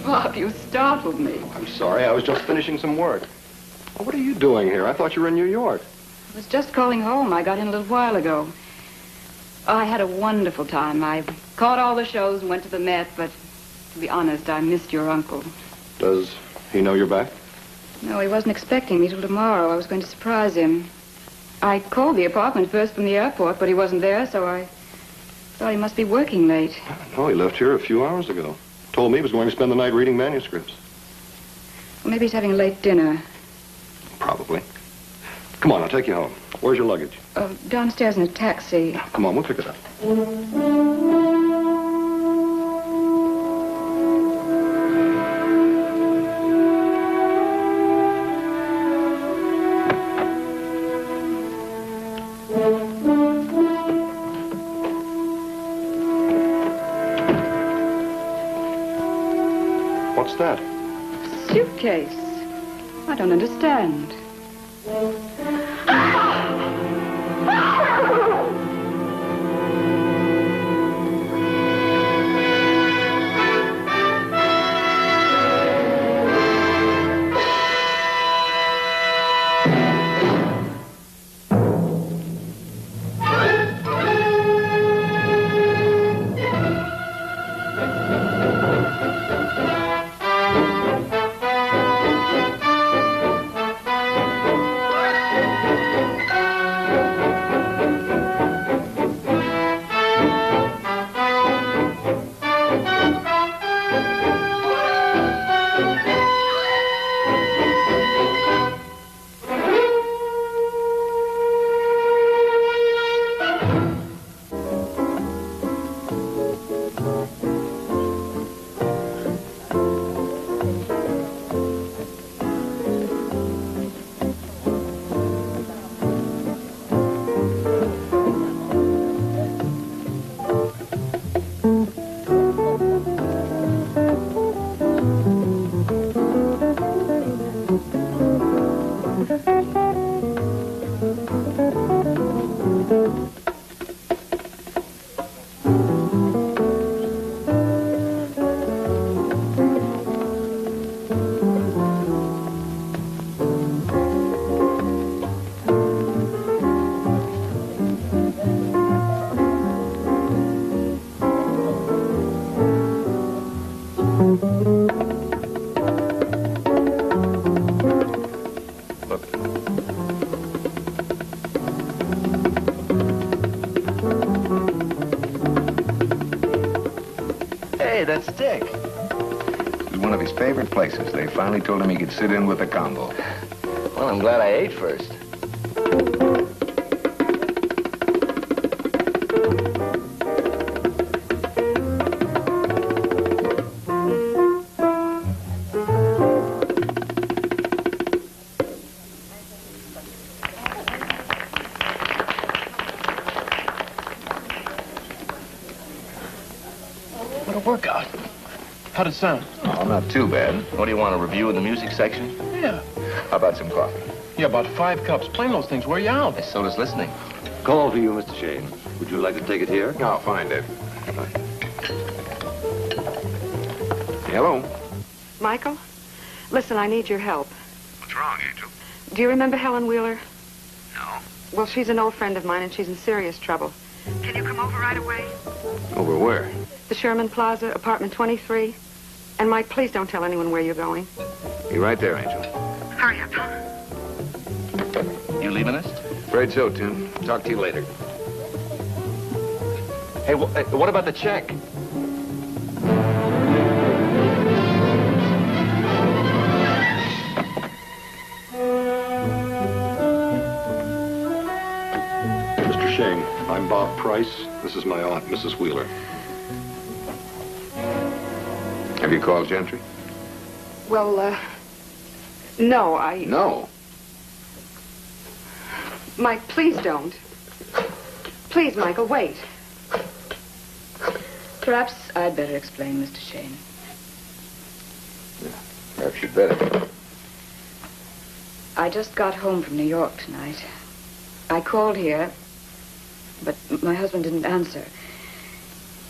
Bob, you startled me. I'm sorry, I was just finishing some work. Well, what are you doing here? I thought you were in New York. I was just calling home. I got in a little while ago. Oh, I had a wonderful time. I caught all the shows and went to the Met, but to be honest, I missed your uncle. Does he know you're back? No, he wasn't expecting me till tomorrow. I was going to surprise him. I called the apartment first from the airport, but he wasn't there, so I thought he must be working late. No, he left here a few hours ago. Told me he was going to spend the night reading manuscripts. Well, maybe he's having a late dinner. Probably. Come on, I'll take you home. Where's your luggage? Downstairs in a taxi. Come on, we'll pick it up. What's that? Suitcase. I don't understand. That's Dick. This is one of his favorite places. They finally told him he could sit in with the combo. Well, I'm glad I ate first. Workout. How'd it sound? Oh, not too bad. What do you want, a review in the music section? Yeah. How about some coffee? Yeah, about 5 cups. Playing those things wear you out. So does listening. Call for you, Mr. Shayne. Would you like to take it here? Oh, fine, Dave. Hello? Michael? Listen, I need your help. What's wrong, Angel? Do you remember Helen Wheeler? No. Well, she's an old friend of mine, and she's in serious trouble. Can you come over right away? Over where? The Sherman Plaza, apartment 23. And, Mike, please don't tell anyone where you're going. You're right there, Angel. Hurry up, huh? You leaving us? Afraid so, Tim. Talk to you later. Hey, what about the check? Mr. Shayne, I'm Bob Price. This is my aunt, Mrs. Wheeler. Have you called Gentry? Well, no, I... No. Mike, please don't. Please, Michael, wait. Perhaps I'd better explain, Mr. Shayne. Perhaps you'd better. I just got home from New York tonight. I called here, but my husband didn't answer.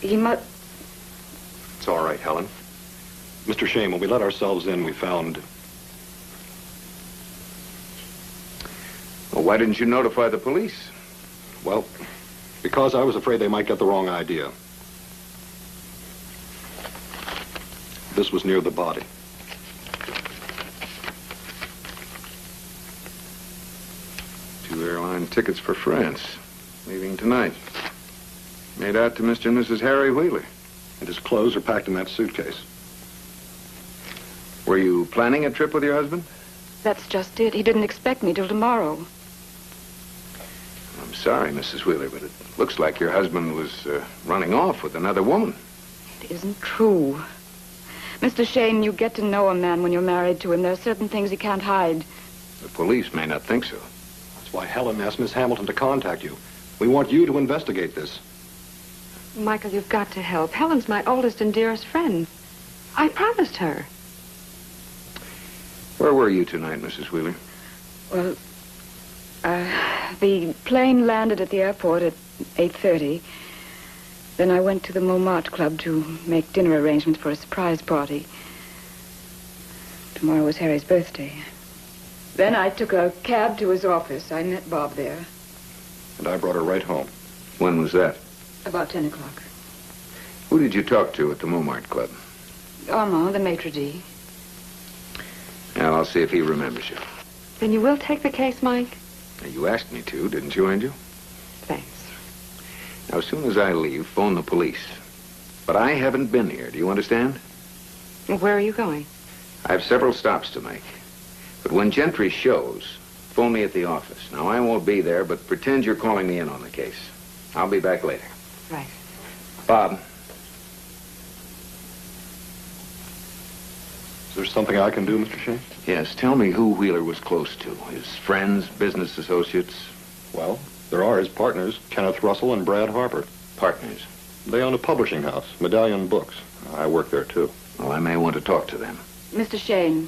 He must... It's all right, Helen. Mr. Shayne, when we let ourselves in, we found... Well, why didn't you notify the police? Well, because I was afraid they might get the wrong idea. This was near the body. Two airline tickets for France, leaving tonight. Made out to Mr. and Mrs. Harry Wheeler. And his clothes are packed in that suitcase. Were you planning a trip with your husband? That's just it. He didn't expect me till tomorrow. I'm sorry, Mrs. Wheeler, but it looks like your husband was running off with another woman. It isn't true. Mr. Shayne, you get to know a man when you're married to him. There are certain things he can't hide. The police may not think so. That's why Helen asked Miss Hamilton to contact you. We want you to investigate this. Michael, you've got to help. Helen's my oldest and dearest friend. I promised her. Where were you tonight, Mrs. Wheeler? Well, the plane landed at the airport at 8:30. Then I went to the Montmartre Club to make dinner arrangements for a surprise party. Tomorrow was Harry's birthday. Then I took a cab to his office. I met Bob there. And I brought her right home. When was that? About 10 o'clock. Who did you talk to at the Montmartre Club? Armand, the maitre d'. Now, I'll see if he remembers you. Then you will take the case, Mike? Now, you asked me to, didn't you, Angel? Thanks. Now, as soon as I leave, phone the police. But I haven't been here, do you understand? Where are you going? I have several stops to make. But when Gentry shows, phone me at the office. Now, I won't be there, but pretend you're calling me in on the case. I'll be back later. Right. Bob. Is there something I can do, Mr. Shayne? Yes, tell me who Wheeler was close to. His friends, business associates? Well, there are his partners, Kenneth Russell and Brad Harper. Partners. They own a publishing house, Medallion Books. I work there, too. Well, I may want to talk to them. Mr. Shayne,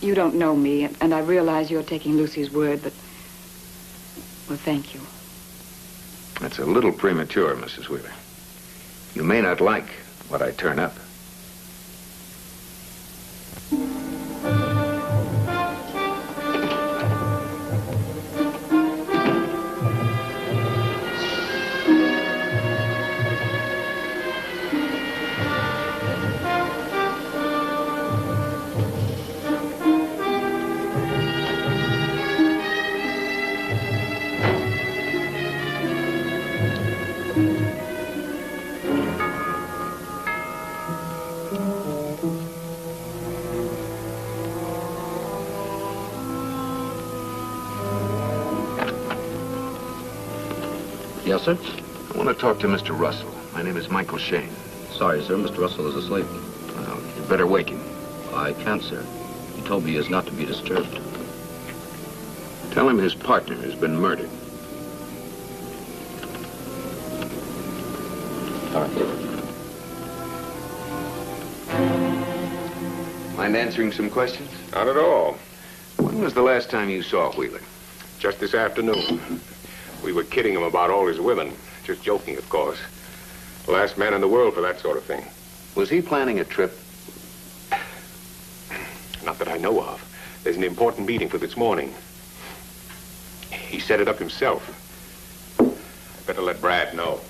you don't know me, and I realize you're taking Lucy's word, but... Well, thank you. That's a little premature, Mrs. Wheeler. You may not like what I turn up. Yes, sir? I want to talk to Mr. Russell. My name is Michael Shayne. Sorry, sir. Mr. Russell is asleep. Well, you better wake him. I can't, sir. He told me he is not to be disturbed. Tell him his partner has been murdered. All right. Mind answering some questions? Not at all. When was the last time you saw Wheeler? Just this afternoon. We were kidding him about all his women. Just joking, of course. The last man in the world for that sort of thing. Was he planning a trip? Not that I know of. There's an important meeting for this morning. He set it up himself. I better let Brad know.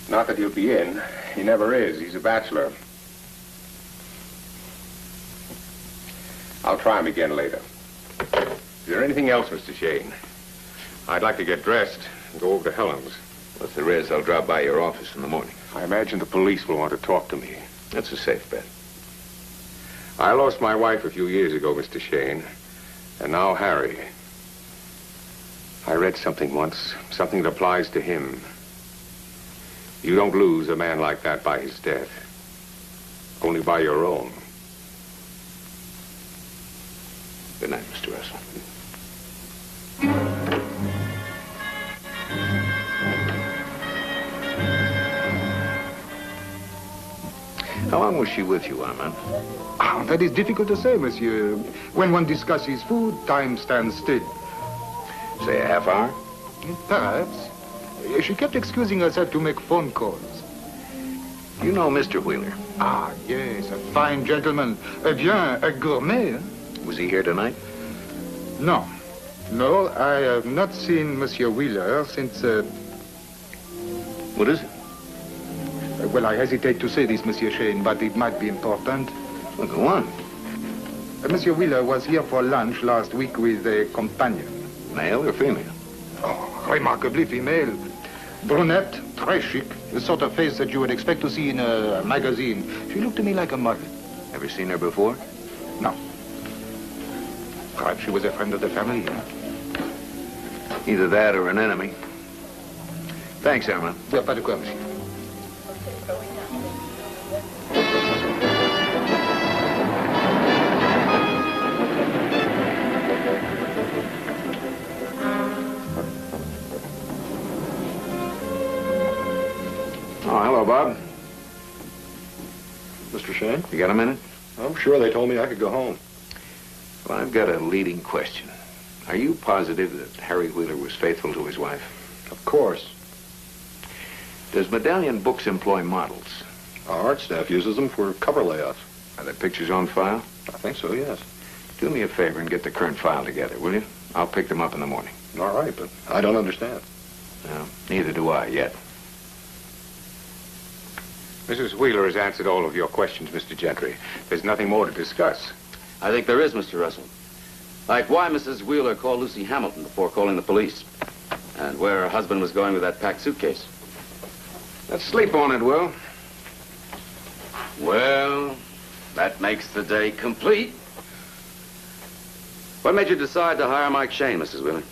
Not that he'll be in. He never is. He's a bachelor. I'll try him again later. Is there anything else, Mr. Shayne? I'd like to get dressed and go over to Helen's. Well, if there is, I'll drop by your office in the morning. I imagine the police will want to talk to me. That's a safe bet. I lost my wife a few years ago, Mr. Shayne. And now Harry. I read something once, something that applies to him. You don't lose a man like that by his death. Only by your own. Good night, Mr. Russell. How long was she with you, Armand? Ah, that is difficult to say, monsieur. When one discusses food, time stands still. Say a half hour? Perhaps. She kept excusing herself to make phone calls. You know Mr. Wheeler? Ah, yes, a fine gentleman. Eh bien, a gourmet. Was he here tonight? No. No, I have not seen Monsieur Wheeler since... What is it? Well, I hesitate to say this, Monsieur Shayne, but it might be important. Well, go on. Monsieur Wheeler was here for lunch last week with a companion. Male or female? Oh, remarkably female. Brunette, très chic, the sort of face that you would expect to see in a magazine. She looked to me like a model. Ever seen her before? No. Perhaps she was a friend of the family, huh? Either that or an enemy. Thanks, Armand. Pas de quoi, monsieur. Oh, hello, Bob. Mr. Shayne? You got a minute? I'm sure they told me I could go home. Well, I've got a leading question. Are you positive that Harry Wheeler was faithful to his wife? Of course. Does Medallion Books employ models? Our art staff uses them for cover layouts. Are the pictures on file? I think so, yes. Do me a favor and get the current file together, will you? I'll pick them up in the morning. All right, but I don't understand. No, neither do I yet. Mrs. Wheeler has answered all of your questions, Mr. Gentry. There's nothing more to discuss. I think there is, Mr. Russell. Like why Mrs. Wheeler called Lucy Hamilton before calling the police. And where her husband was going with that packed suitcase. Let's sleep on it, Will. Well, that makes the day complete. What made you decide to hire Mike Shayne, Mrs. Wheeler?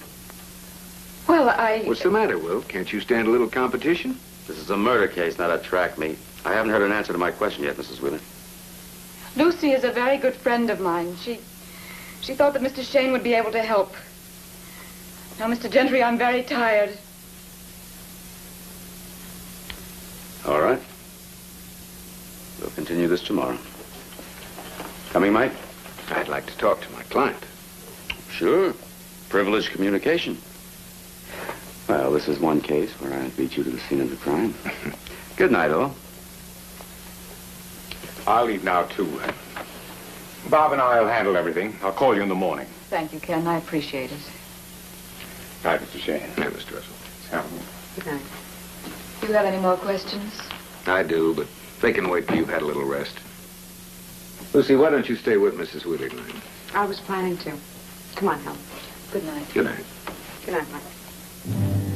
Well, What's the matter, Will? Can't you stand a little competition? This is a murder case, not a track meet. I haven't heard an answer to my question yet, Mrs. Wheeler. Lucy is a very good friend of mine. She thought that Mr. Shayne would be able to help. Now, Mr. Gentry, I'm very tired. All right. We'll continue this tomorrow. Coming, Mike? I'd like to talk to my client. Sure. Privileged communication. Well, this is one case where I beat you to the scene of the crime. Good night, all. I'll leave now, too. Bob and I'll handle everything. I'll call you in the morning. Thank you, Ken. I appreciate it. Night, Mr. Shayne. Hey, Mr. Russell. Yeah. Good night. Do you have any more questions? I do, but they can wait till you've had a little rest. Lucy, why don't you stay with Mrs. Wheeler tonight? I was planning to. Come on, Helen. Good night. Good night. Good night, Mike.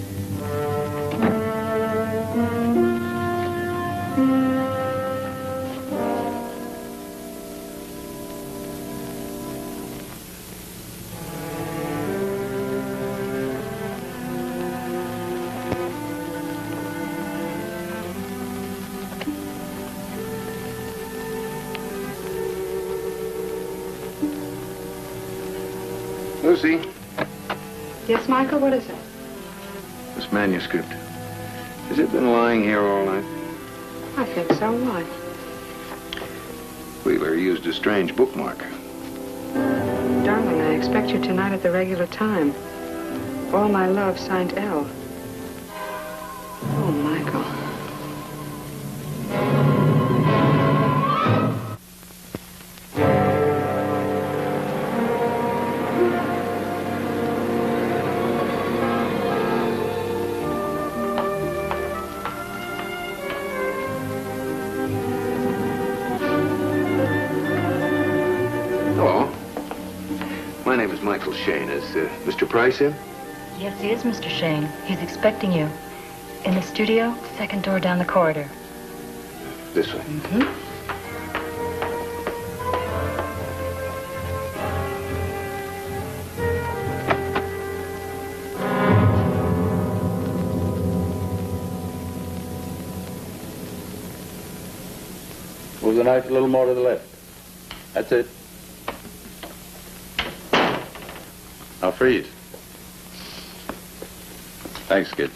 Lucy, Yes, Michael, what is it? this manuscript. Has it been lying here all night? I think so. Why? Wheeler used a strange bookmark. Darling, I expect you tonight at the regular time. All my love, signed L. Oh, Michael. My name is Michael Shayne. Is Mr. Price in? Yes, he is, Mr. Shayne. He's expecting you. In the studio, second door down the corridor. This way. Mm-hmm. Move the knife a little more to the left. That's it. Now freeze. Thanks, kids.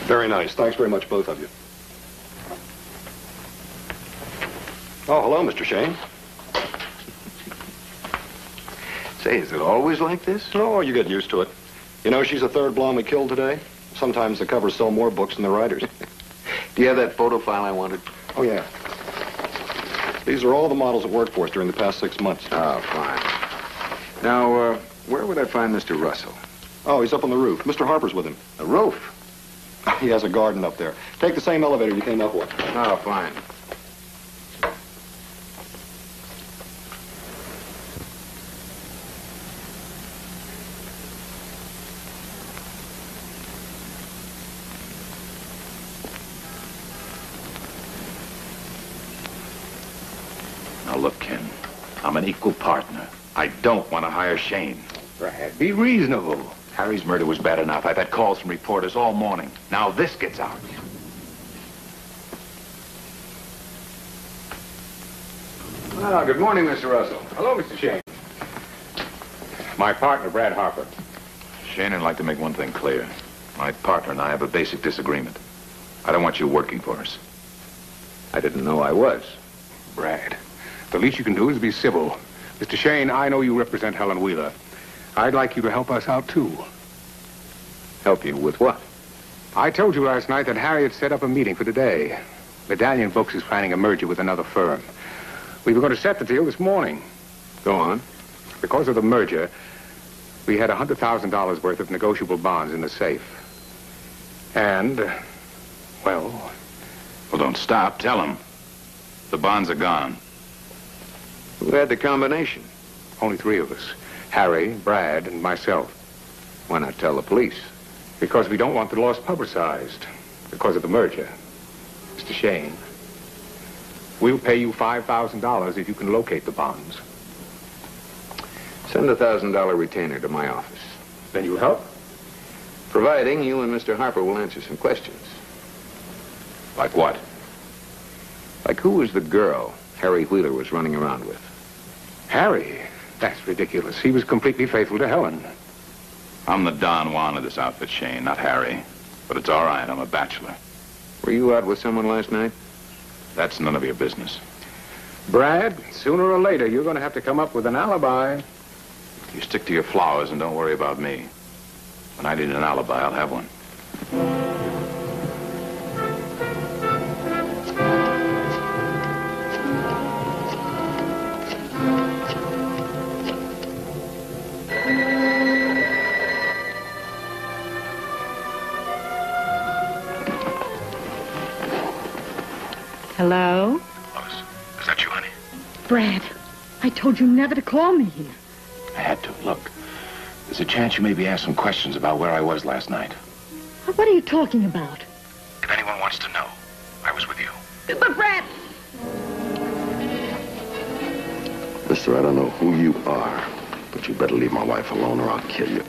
Very nice. Thanks very much, both of you. Oh, hello, Mr. Shayne. Say, is it always like this? Oh, you get used to it. You know, she's the third blonde we killed today. Sometimes the covers sell more books than the writers. Do you have that photo file I wanted? Oh, yeah. These are all the models that worked for us during the past 6 months. Oh, fine. Now, where would I find Mr. Russell? Oh, he's up on the roof. Mr. Harper's with him. The roof? He has a garden up there. Take the same elevator you came up with. Oh, fine. Now, look, Ken, I'm an equal partner. I don't want to hire Shayne. Brad, be reasonable. Harry's murder was bad enough. I've had calls from reporters all morning. Now this gets out. Well, good morning, Mr. Russell. Hello, Mr. Shayne. My partner, Brad Harper. Shayne, I'd like to make one thing clear. My partner and I have a basic disagreement. I don't want you working for us. I didn't know I was. Brad, the least you can do is be civil. Mr. Shayne, I know you represent Helen Wheeler. I'd like you to help us out, too. Help you with what? I told you last night that Harry had set up a meeting for today. Medallion Books is planning a merger with another firm. We were going to set the deal this morning. Go on. Because of the merger, we had $100,000 worth of negotiable bonds in the safe. And, well... Well, don't stop. Tell him. The bonds are gone. Who had the combination? Only 3 of us. Harry, Brad, and myself. Why not tell the police? Because we don't want the loss publicized. Because of the merger. Mr. Shayne, we'll pay you $5,000 if you can locate the bonds. Send a $1,000 retainer to my office. Then you'll help? Providing you and Mr. Harper will answer some questions. Like what? Like who was the girl Harry Wheeler was running around with? Harry? That's ridiculous. He was completely faithful to Helen. I'm the Don Juan of this outfit, Shayne, not Harry. But it's all right. I'm a bachelor. Were you out with someone last night? That's none of your business. Brad, sooner or later, you're going to have to come up with an alibi. You stick to your flowers and don't worry about me. When I need an alibi, I'll have one. Hello? Lois, is that you, honey? Brad, I told you never to call me. I had to. Look, there's a chance you maybe asked some questions about where I was last night. What are you talking about? If anyone wants to know, I was with you. But Brad! Mister, I don't know who you are, but you better leave my wife alone or I'll kill you.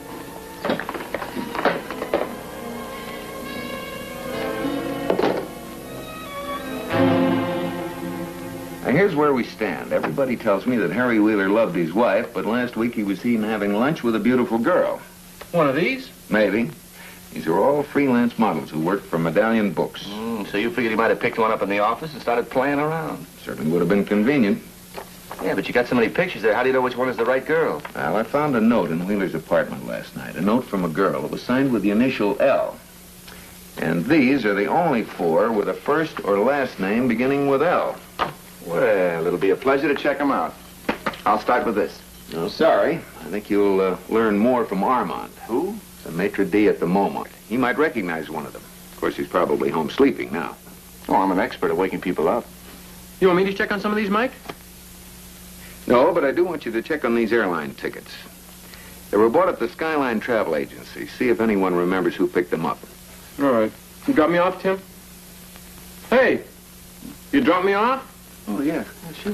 Now, here's where we stand. Everybody tells me that Harry Wheeler loved his wife, but last week he was seen having lunch with a beautiful girl. One of these? Maybe. These are all freelance models who work for Medallion Books. So you figured he might have picked one up in the office and started playing around? Certainly would have been convenient. Yeah, but you got so many pictures there. How do you know which one is the right girl? Well, I found a note in Wheeler's apartment last night. A note from a girl. It was signed with the initial L. And these are the only 4 with a first or last name beginning with L. Well, it'll be a pleasure to check them out. I'll start with this. No, sorry. I think you'll learn more from Armand. Who? The maitre d' at the moment. He might recognize one of them. Of course, he's probably home sleeping now. Oh, I'm an expert at waking people up. You want me to check on some of these, Mike? No, but I do want you to check on these airline tickets. They were bought at the Skyline Travel Agency. See if anyone remembers who picked them up. All right. You drop me off, Tim? Hey, you drop me off? Oh, yeah, sure.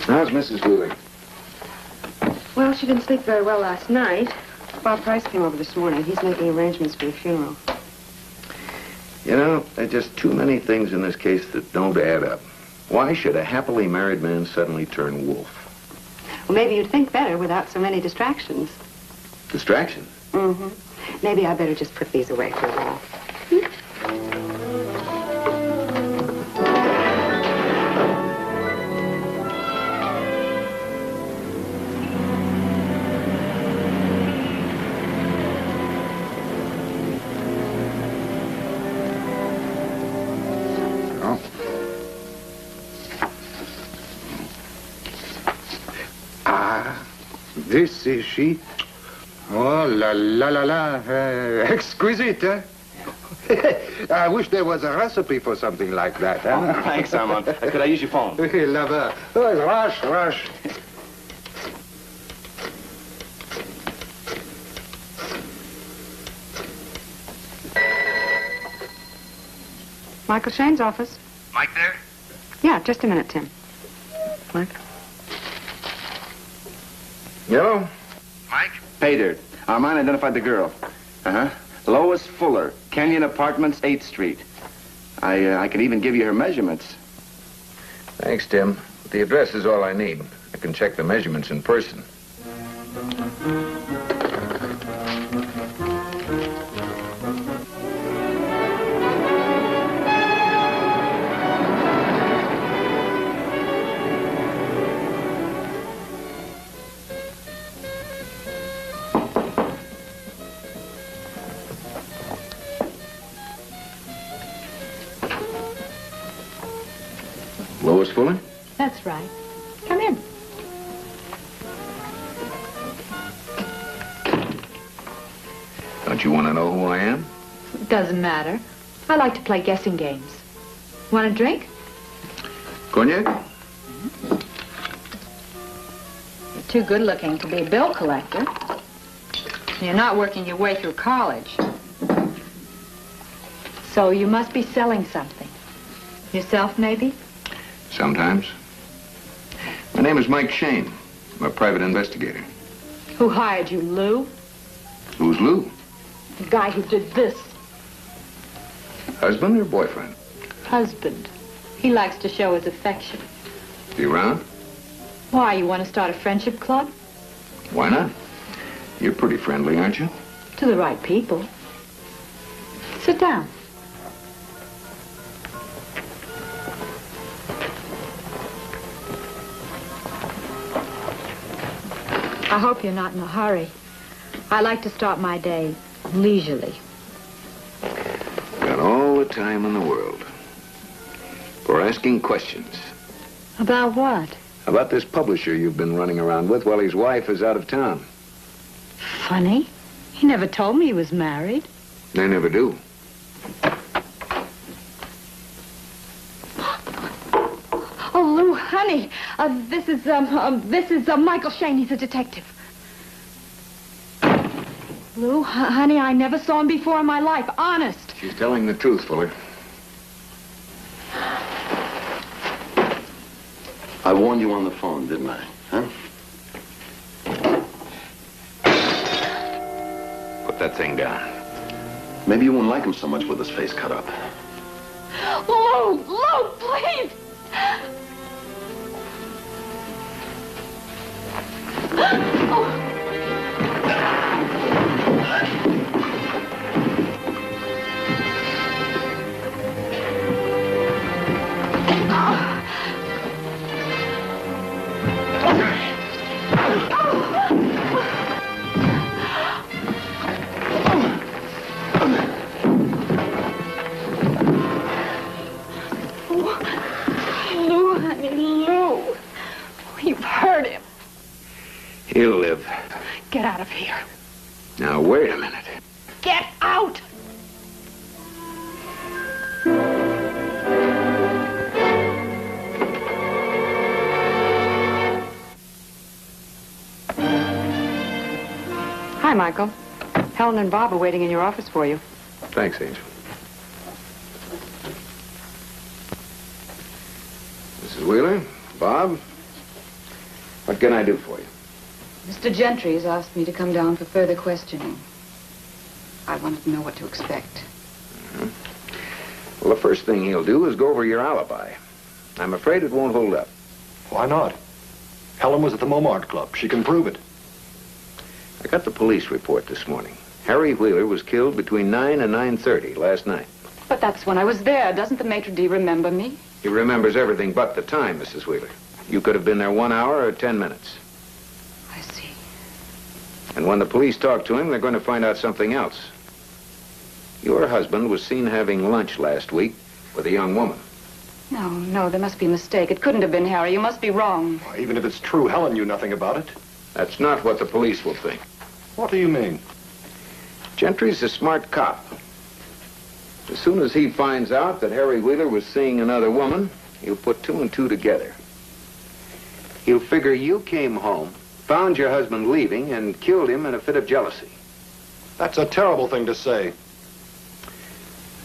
How's Mrs. Wheeler? Well, she didn't sleep very well last night. Bob Price came over this morning. He's making arrangements for the funeral. You know, there are just too many things in this case that don't add up. Why should a happily married man suddenly turn wolf? Well, maybe you'd think better without so many distractions. Distraction? Mm-hmm. Maybe I better just put these away for a while. This is she. Oh, la la la la. Exquisite, eh? I wish there was a recipe for something like that, huh? Oh, thanks, Armand. Could I use your phone? Lover. Oh, rush, rush. Michael Shayne's office. Mike there? Yeah, just a minute, Tim. Mike? Hello? Mike? Pay dirt. Armand identified the girl. Uh-huh. Lois Fuller, Kenyon Apartments, 8th Street. I can even give you her measurements. Thanks, Tim. The address is all I need. I can check the measurements in person. Lois Fuller? That's right. Come in. Don't you want to know who I am? Doesn't matter. I like to play guessing games. Want a drink? Cognac? You're too good looking to be a bill collector. You're not working your way through college. So you must be selling something. Yourself, maybe? Sometimes. My name is Mike Shayne. I'm a private investigator. Who hired you, Lou? Who's Lou? The guy who did this. Husband or boyfriend? Husband. He likes to show his affection. You around? Why, you want to start a friendship club? Why not? You're pretty friendly, aren't you? To the right people. Sit down. I hope you're not in a hurry. I like to start my day leisurely. Got all the time in the world for asking questions. About what? About this publisher you've been running around with while his wife is out of town. Funny. He never told me he was married. They never do. Oh, Lou, honey, this is Michael Shayne. He's a detective. Lou, honey, I never saw him before in my life. Honest. She's telling the truth, Fuller. I warned you on the phone, didn't I? Huh? Put that thing down. Maybe you won't like him so much with his face cut up. Lou, please. Oh. Lou, honey, Lou. You've hurt him. He'll live. Get out of here. Now, wait a minute. Get out! Hi, Michael. Helen and Bob are waiting in your office for you. Thanks, Angel. Mrs. Wheeler, Bob, what can I do for you? Mr. Gentry has asked me to come down for further questioning. I wanted to know what to expect. Well, the first thing he'll do is go over your alibi. I'm afraid it won't hold up. Why not? Helen was at the Montmartre Club. She can prove it. I got the police report this morning. Harry Wheeler was killed between 9 and 9:30 last night. But that's when I was there. Doesn't the maitre d' remember me? He remembers everything but the time, Mrs. Wheeler. You could have been there 1 hour or 10 minutes. I see. And when the police talk to him, they're going to find out something else. Your husband was seen having lunch last week with a young woman. No, there must be a mistake. It couldn't have been Harry. You must be wrong. Even if it's true, Helen knew nothing about it. That's not what the police will think. What do you mean? Gentry's a smart cop. As soon as he finds out that Harry Wheeler was seeing another woman, he'll put 2 and 2 together. He'll figure you came home, found your husband leaving, and killed him in a fit of jealousy. That's a terrible thing to say.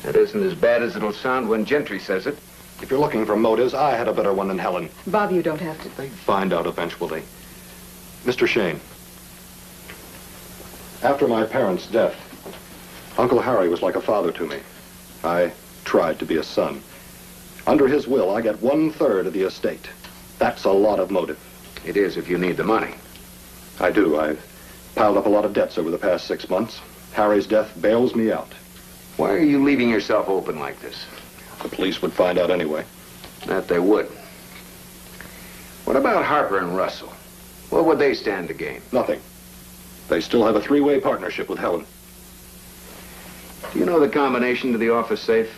That isn't as bad as it'll sound when Gentry says it. If you're looking for motives, I had a better one than Helen. Bob, you don't have to. They'd find out eventually. Mr. Shayne, after my parents' death, Uncle Harry was like a father to me. I tried to be a son. Under his will, I get 1/3 of the estate. That's a lot of motive. It is if you need the money. I do. I've piled up a lot of debts over the past 6 months. Harry's death bails me out. Why are you leaving yourself open like this? The police would find out anyway. That they would. What about Harper and Russell? What would they stand to gain? Nothing. They still have a 3-way partnership with Helen. Do you know the combination to the office safe?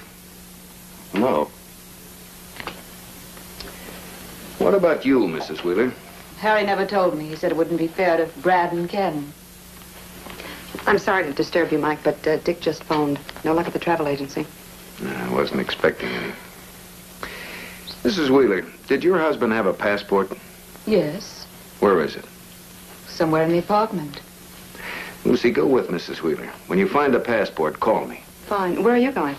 No. What about you, Mrs. Wheeler? Harry never told me. He said it wouldn't be fair to Brad and Ken. I'm sorry to disturb you, Mike, but Dick just phoned. No luck at the travel agency. I wasn't expecting any. Mrs. Wheeler, did your husband have a passport? Yes, Where is it? somewhere in the apartment. Lucy, go with Mrs. Wheeler. When you find the passport, call me. Fine. Where are you going?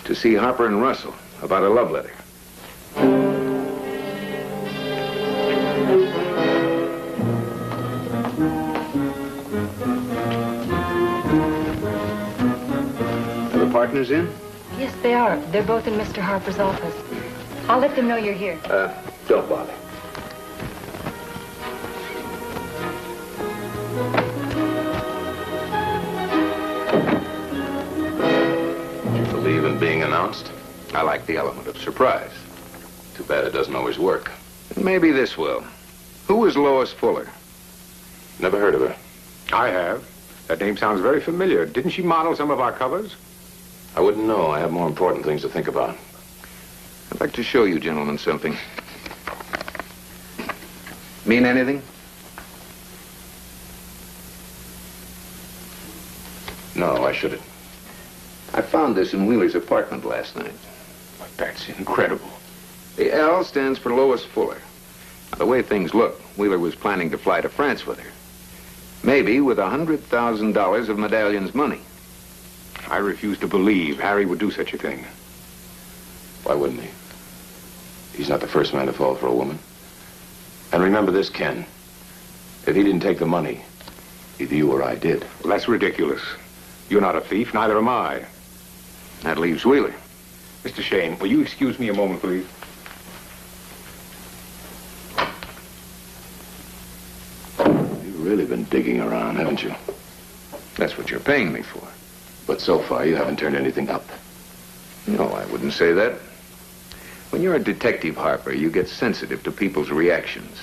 To see Harper and Russell about a love letter. Are the partners in? Yes, they are. They're both in Mr. Harper's office. I'll let them know you're here. Don't bother. You believe in being announced? I like the element of surprise. Too bad it doesn't always work. Maybe this will. Who is Lois Fuller? Never heard of her. I have. That name sounds very familiar. Didn't she model some of our covers? I wouldn't know. I have more important things to think about. I'd like to show you gentlemen something. Mean anything? No, I shouldn't. I found this in Wheeler's apartment last night. But that's incredible. The L stands for Lois Fuller. Now, the way things look, Wheeler was planning to fly to France with her. Maybe with $100,000 of Medallion's money. I refuse to believe Harry would do such a thing. Why wouldn't he? He's not the first man to fall for a woman. And remember this, Ken. If he didn't take the money, either you or I did. Well, that's ridiculous. You're not a thief, neither am I. That leaves Wheeler. Mr. Shayne, will you excuse me a moment, please? You've really been digging around, haven't you? That's what you're paying me for. But so far, you haven't turned anything up. No, I wouldn't say that. When you're a detective, Harper, you get sensitive to people's reactions.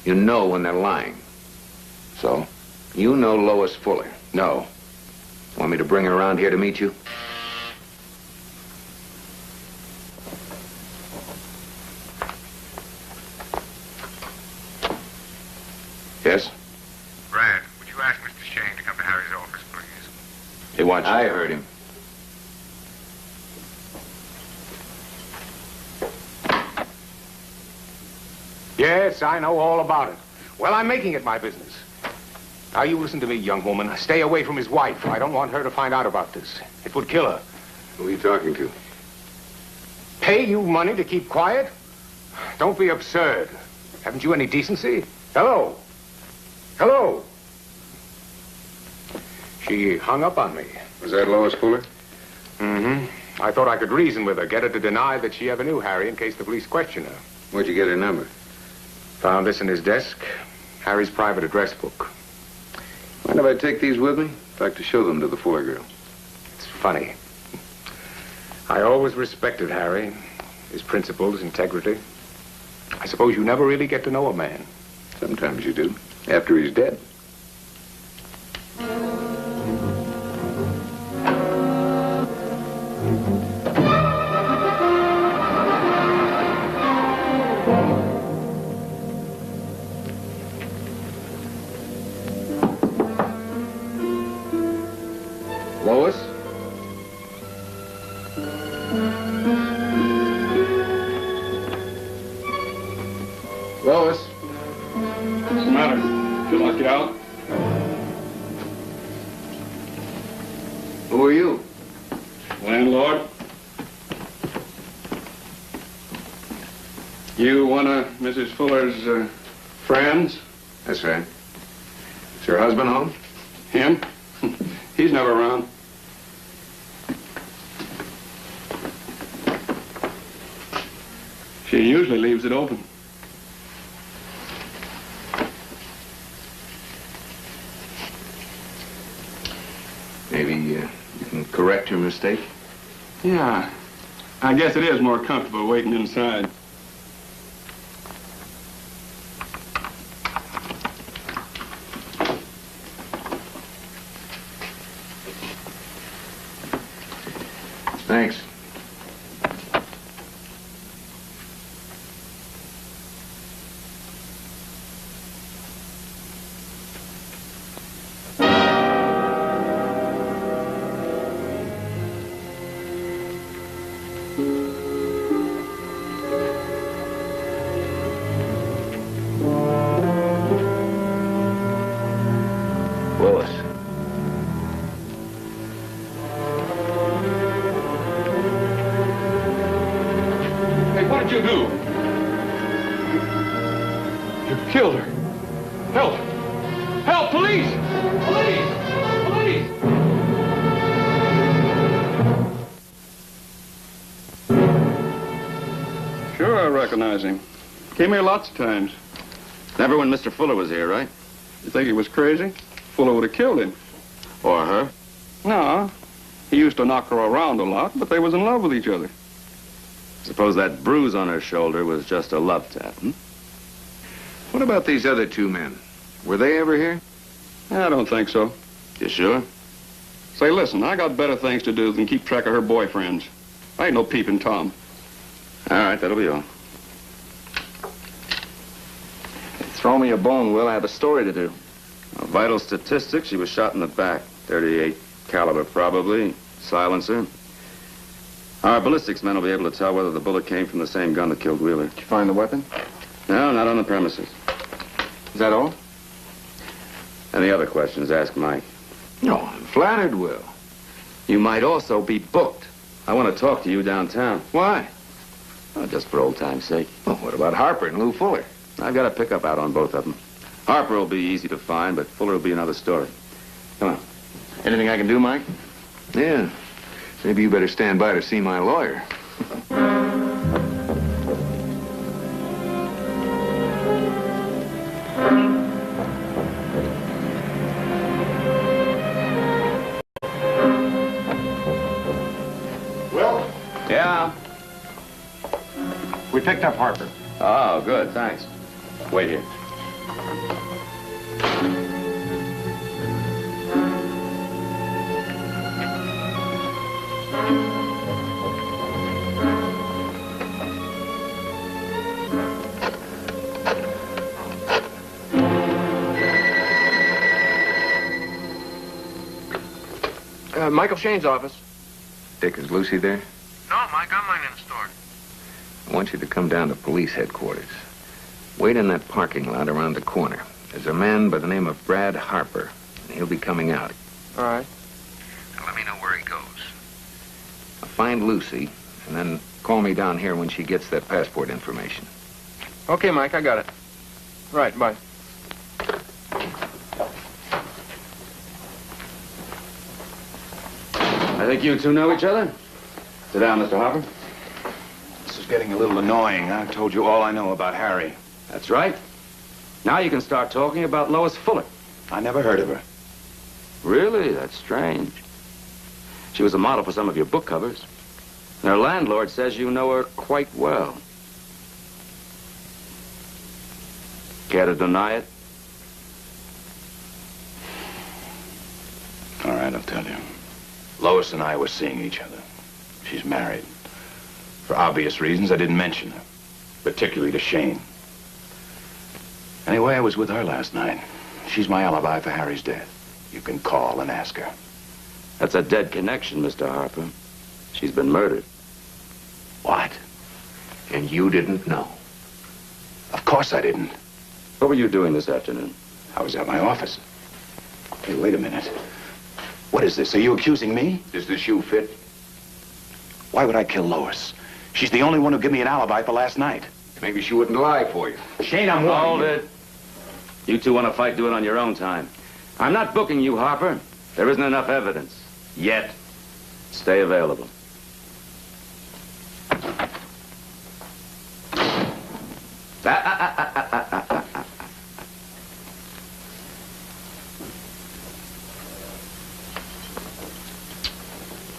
You know when they're lying. So? You know Lois Fuller. No. Want me to bring her around here to meet you? Yes? Brad, would you ask Mr. Shayne to come to Harry's office, please? He wants you. I heard him. Yes, I know all about it. Well, I'm making it my business. Now, you listen to me, young woman. Stay away from his wife. I don't want her to find out about this. It would kill her. Who are you talking to? Pay you money to keep quiet? Don't be absurd. Haven't you any decency? Hello? Hello? She hung up on me. Was that Lois Fuller? Mm-hmm. I thought I could reason with her, get her to deny that she ever knew Harry in case the police question her. Where'd you get her number? Found this in his desk. Harry's private address book. Mind if I take these with me? I'd like to show them to the Fuller girl. It's funny. I always respected Harry, his principles, integrity. I suppose you never really get to know a man. Sometimes you do, after he's dead. Lois? Lois? What's the matter? Did you lock you out? Who are you? Landlord? You one of Mrs. Fuller's friends? That's right. Is her husband home? Him? He's never around. She usually leaves it open. Maybe you can correct your mistake? Yeah. I guess it is more comfortable waiting inside. Thanks. Willis. Hey, what did you do? You killed her. Help! Help! Police! Police! Police! Sure, I recognize him. Came here lots of times. Never when Mr. Fuller was here, right? You think he was crazy? Fuller would have killed him. Or her? No. He used to knock her around a lot, but they was in love with each other. Suppose that bruise on her shoulder was just a love tap, hmm? What about these other two men? Were they ever here? I don't think so. You sure? Say, listen, I got better things to do than keep track of her boyfriends. I ain't no peeping Tom. All right, that'll be all. Throw me a bone, Will. I have a story to do. Vital statistics, she was shot in the back. 38 caliber, probably. Silencer. Our ballistics men will be able to tell whether the bullet came from the same gun that killed Wheeler. Did you find the weapon? No, not on the premises. Is that all? Any other questions, ask Mike. No, I'm flattered, Will. You might also be booked. I want to talk to you downtown. Why? Oh, just for old time's sake. Well, what about Harper and Lou Fuller? I've got a pickup out on both of them. Harper will be easy to find, but Fuller will be another story. Come on. Anything I can do, Mike? Yeah. Maybe you better stand by to see my lawyer. Well? Yeah? We picked up Harper. Oh, good, thanks. Wait here. Michael Shayne's office. Dick, is Lucy there? No, Mike, I'm minding the store. I want you to come down to police headquarters. Wait in that parking lot around the corner. There's a man by the name of Brad Harper, and he'll be coming out. All right. Now let me know where he goes. Find Lucy, and then call me down here when she gets that passport information. Okay, Mike, I got it. Right, bye. I think you two know each other. Sit down, Mr. Harper. This is getting a little annoying. I told you all I know about Harry. That's right. Now you can start talking about Lois Fuller. I never heard of her. Really? That's strange. She was a model for some of your book covers. And her landlord says you know her quite well. Care to deny it? All right, I'll tell you. Lois and I were seeing each other. She's married. For obvious reasons, I didn't mention her, particularly to Shayne. Anyway, I was with her last night. She's my alibi for Harry's death. You can call and ask her. That's a dead connection, Mr. Harper. She's been murdered. What? And you didn't know? Of course I didn't. What were you doing this afternoon? I was at my office. Hey, wait a minute. What is this? Are you accusing me? Does the shoe fit? Why would I kill Lois? She's the only one who gave me an alibi for last night. Maybe she wouldn't lie for you. Shayne, I'm warning you. Hold it. You two want to fight, do it on your own time. I'm not booking you, Harper. There isn't enough evidence. Yet. Stay available.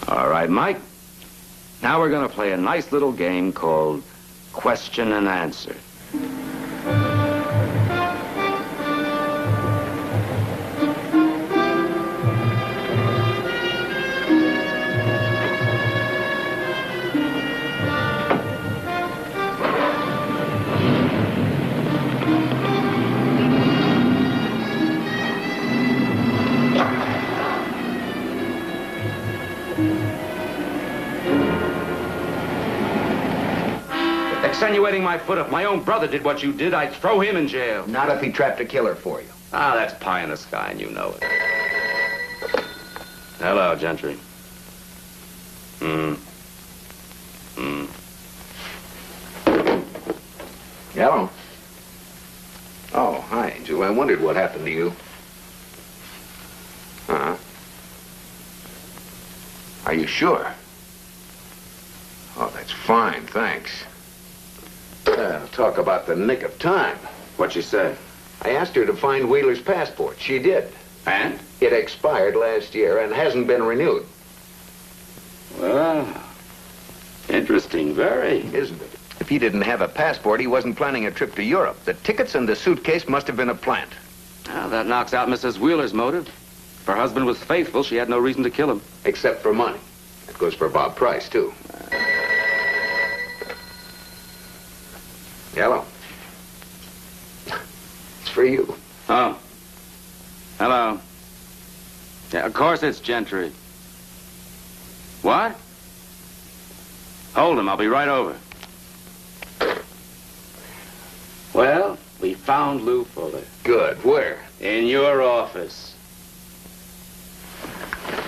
All right, Mike. Now we're going to play a nice little game called Question and Answer. Extenuating my foot. If my own brother did what you did, I'd throw him in jail. Not if he trapped a killer for you. Ah, that's pie in the sky, and you know it. Hello, Gentry. Hello. Oh, hi, Angel. I wondered what happened to you. Huh? Are you sure? Oh, that's fine, thanks. Talk about the nick of time. What'd she say? I asked her to find Wheeler's passport. She did. And? It expired last year and hasn't been renewed. Well, interesting, very. Isn't it? If he didn't have a passport, he wasn't planning a trip to Europe. The tickets and the suitcase must have been a plant. Well, that knocks out Mrs. Wheeler's motive. If her husband was faithful, she had no reason to kill him. Except for money. That goes for Bob Price, too. Hello. It's for you. Oh. Hello. Yeah, of course it's Gentry. What? Hold him. I'll be right over. Well, we found Lou Fuller. Good. Where? In your office.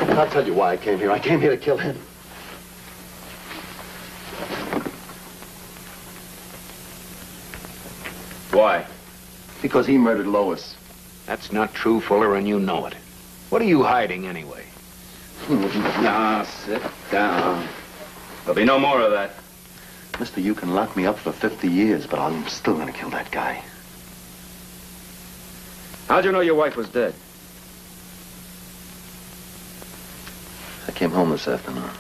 I'll tell you why I came here. I came here to kill him. Why? Because he murdered Lois. That's not true, Fuller, and you know it. What are you hiding, anyway? Now, sit down. There'll be no more of that. Mister, you can lock me up for 50 years, but I'm still gonna kill that guy. How'd you know your wife was dead? I came home this afternoon.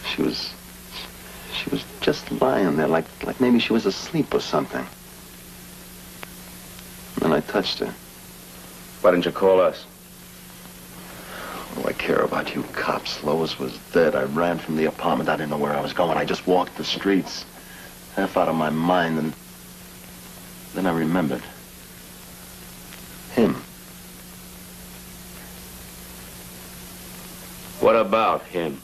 She was just lying there, like maybe she was asleep or something. And then I touched her. Why didn't you call us? What do I care about you cops? Lois was dead. I ran from the apartment. I didn't know where I was going. I just walked the streets, half out of my mind, and then I remembered. Him. What about him?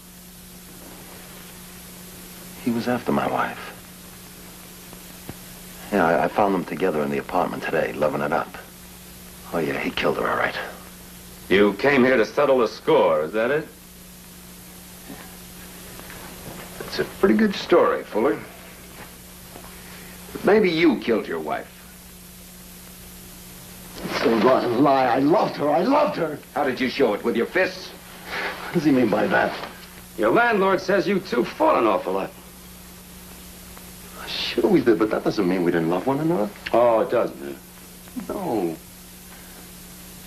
He was after my wife. Yeah, I found them together in the apartment today, loving it up. Oh, yeah, he killed her, all right. You came here to settle the score, is that it? It's a pretty good story, Fuller. But maybe you killed your wife. It's a rotten lie. I loved her. I loved her. How did you show it? With your fists? What does he mean by that? Your landlord says you two fought an awful lot. Sure we did, but that doesn't mean we didn't love one another. Oh, it doesn't. No.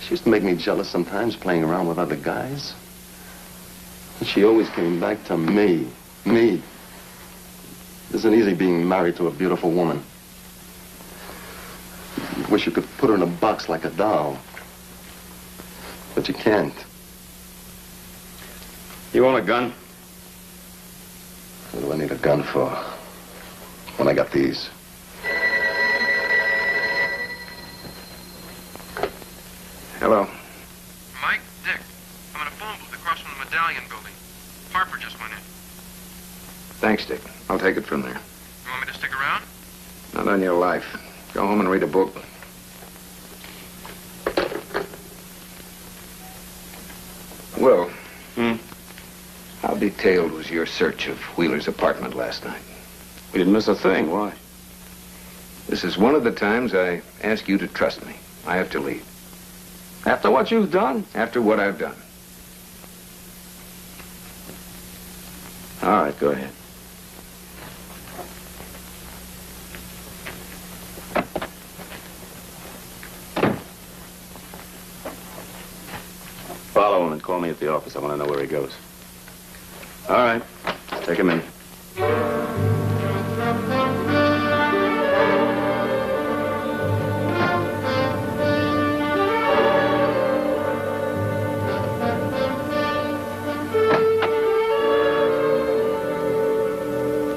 She used to make me jealous sometimes playing around with other guys. But she always came back to me. Me. It isn't easy being married to a beautiful woman. You wish you could put her in a box like a doll. But you can't. You want a gun? What do I need a gun for? When I got these. Hello. Mike, Dick. I'm in a phone booth across from the Medallion building. Harper just went in. Thanks, Dick. I'll take it from there. You want me to stick around? Not on your life. Go home and read a book. Will. How detailed was your search of Wheeler's apartment last night? We didn't miss a thing. Why? This is one of the times I ask you to trust me. I have to leave. After what you've done? After what I've done. All right, go ahead. Follow him and call me at the office. I want to know where he goes. All right. Take him in.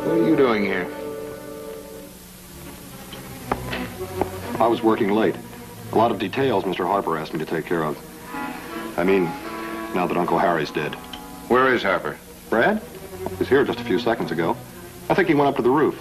What are you doing here? I was working late. A lot of details Mr. Harper asked me to take care of. I mean, now that Uncle Harry's dead. Where is Harper? Brad? He was here just a few seconds ago. I think he went up to the roof.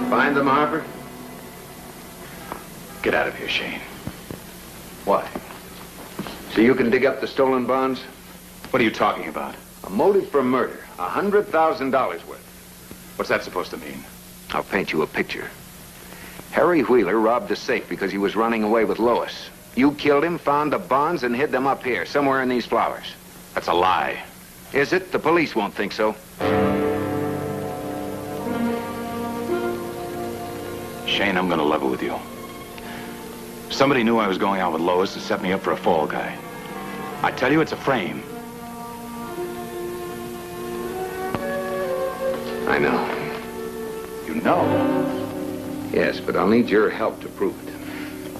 Find them, Harper? Get out of here, Shayne. Why? So you can dig up the stolen bonds? What are you talking about? A motive for murder. $100,000 worth. What's that supposed to mean? I'll paint you a picture. Harry Wheeler robbed the safe because he was running away with Lois. You killed him, found the bonds, and hid them up here, somewhere in these flowers. That's a lie. Is it? The police won't think so. Shayne, I'm gonna level with you. Somebody knew I was going out with Lois and set me up for a fall guy. I tell you, it's a frame. I know. You know? Yes, but I'll need your help to prove it.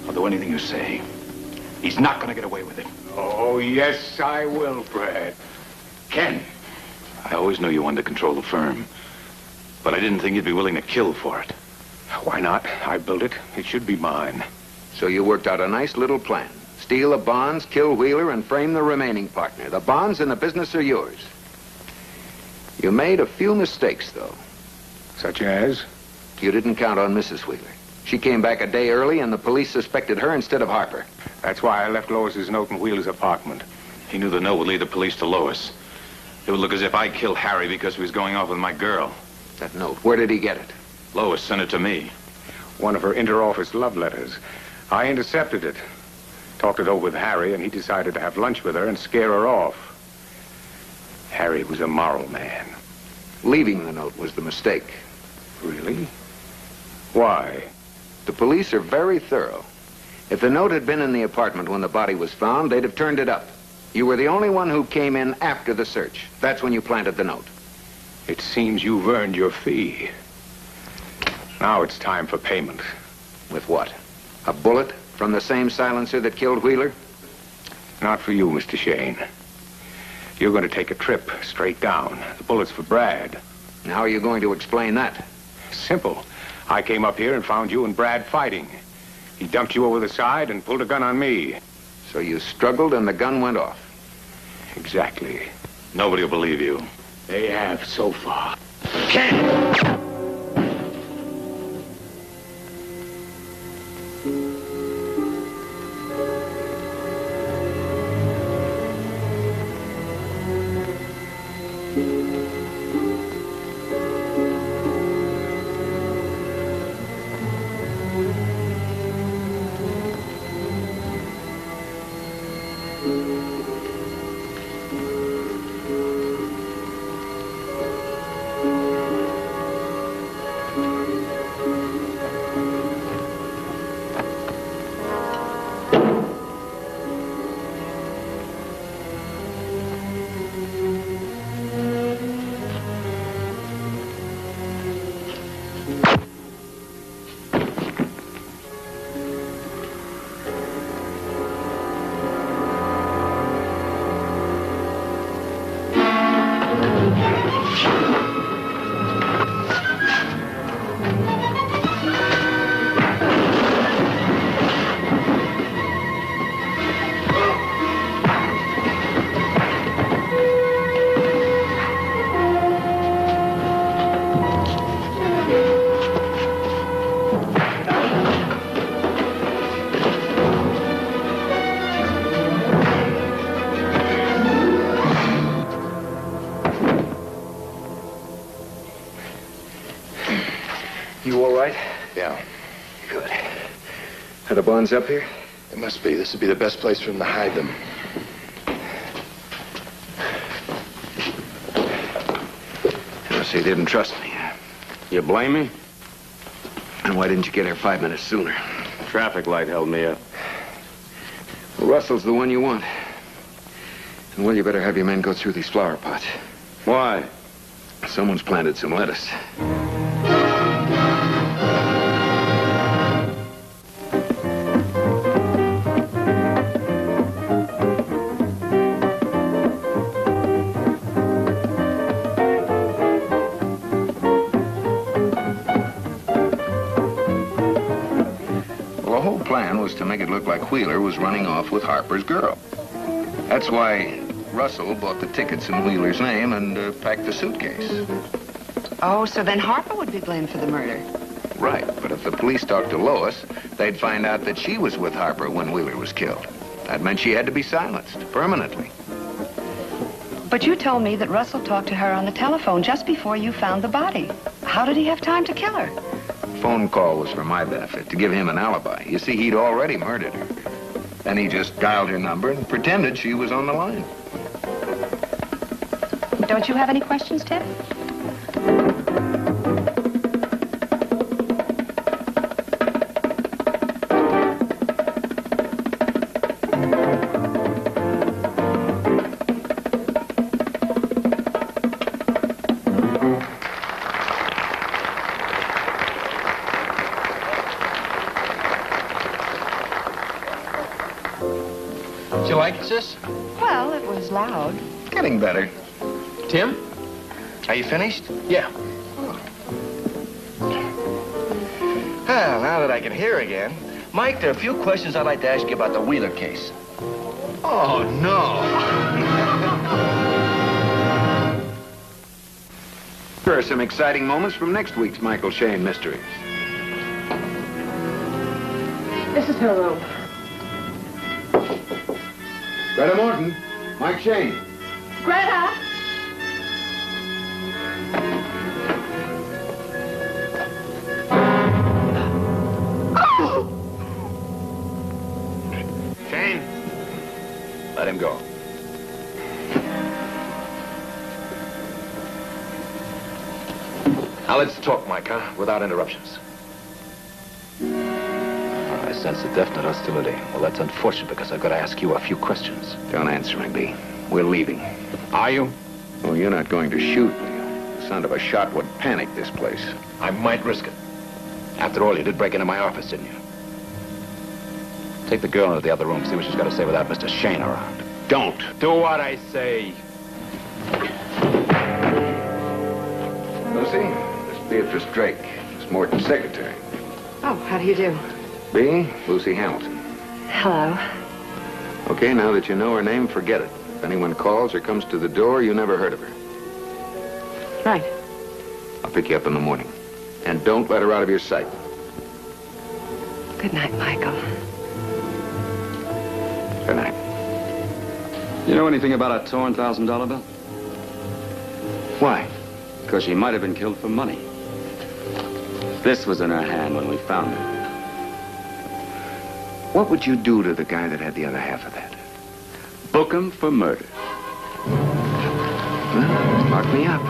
I'll do anything you say. He's not gonna get away with it. Oh, yes, I will, Brad. Ken, I always knew you wanted to control the firm, but I didn't think you'd be willing to kill for it. Why not? I built it. It should be mine. So you worked out a nice little plan. Steal the bonds, kill Wheeler, and frame the remaining partner. The bonds and the business are yours. You made a few mistakes, though. Such as? You didn't count on Mrs. Wheeler. She came back a day early, and the police suspected her instead of Harper. That's why I left Lois's note in Wheeler's apartment. He knew the note would lead the police to Lois. It would look as if I killed Harry because he was going off with my girl. That note, where did he get it? Lois sent it to me. One of her inter-office love letters. I intercepted it. Talked it over with Harry, and he decided to have lunch with her and scare her off. Harry was a moral man. Leaving the note was the mistake. Really? Why? The police are very thorough. If the note had been in the apartment when the body was found, they'd have turned it up. You were the only one who came in after the search. That's when you planted the note. It seems you've earned your fee. Now it's time for payment. With what? A bullet from the same silencer that killed Wheeler? Not for you, Mr. Shayne. You're going to take a trip straight down. The bullet's for Brad. And how are you going to explain that? Simple. I came up here and found you and Brad fighting. He dumped you over the side and pulled a gun on me. So you struggled and the gun went off? Exactly. Nobody will believe you. They have so far. Ken! You all right? Yeah. Good. Are the bonds up here? It must be. This would be the best place for him to hide them. So you didn't trust me. You blame me? And why didn't you get here 5 minutes sooner? Traffic light held me up. Well, Russell's the one you want. And, well, you better have your men go through these flower pots. Why? Someone's planted some lettuce. To make it look like Wheeler was running off with Harper's girl. That's why Russell bought the tickets in Wheeler's name and packed the suitcase. Oh, so then Harper would be blamed for the murder. Right, but if the police talked to Lois, they'd find out that she was with Harper when Wheeler was killed. That meant she had to be silenced, permanently. But you told me that Russell talked to her on the telephone just before you found the body. How did he have time to kill her? Phone call was for my benefit, to give him an alibi. You see, he'd already murdered her. Then he just dialed her number and pretended she was on the line. Don't you have any questions, Ted? Did you like it, sis? Well, it was loud. Getting better. Tim? Are you finished? Yeah. Well, now that I can hear again, Mike, there are a few questions I'd like to ask you about the Wheeler case. Oh, no. Here are some exciting moments from next week's Michael Shayne Mysteries. This is her room. Greta Morton, Mike Shayne. Greta! Shayne. Let him go. Now let's talk, Mike, huh? Without interruptions. I sense a definite hostility. Well, that's unfortunate because I've got to ask you a few questions. Don't answer me, B. We're leaving. Are you? Oh, you're not going to shoot me. The sound of a shot would panic this place. I might risk it. After all, you did break into my office, didn't you? Take the girl into the other room, see what she's got to say without Mr. Shayne around. Don't. Do what I say. Lucy, this is Beatrice Drake. Miss Morton's secretary. Oh, how do you do? B, Lucy Hamilton. Hello. Okay, now that you know her name, forget it. If anyone calls or comes to the door, you never heard of her. Right. I'll pick you up in the morning. And don't let her out of your sight. Good night, Michael. Good night. You know anything about a torn $1,000 bill? Why? Because she might have been killed for money. This was in her hand when we found her. What would you do to the guy that had the other half of that? Book him for murder. Well, mark me up.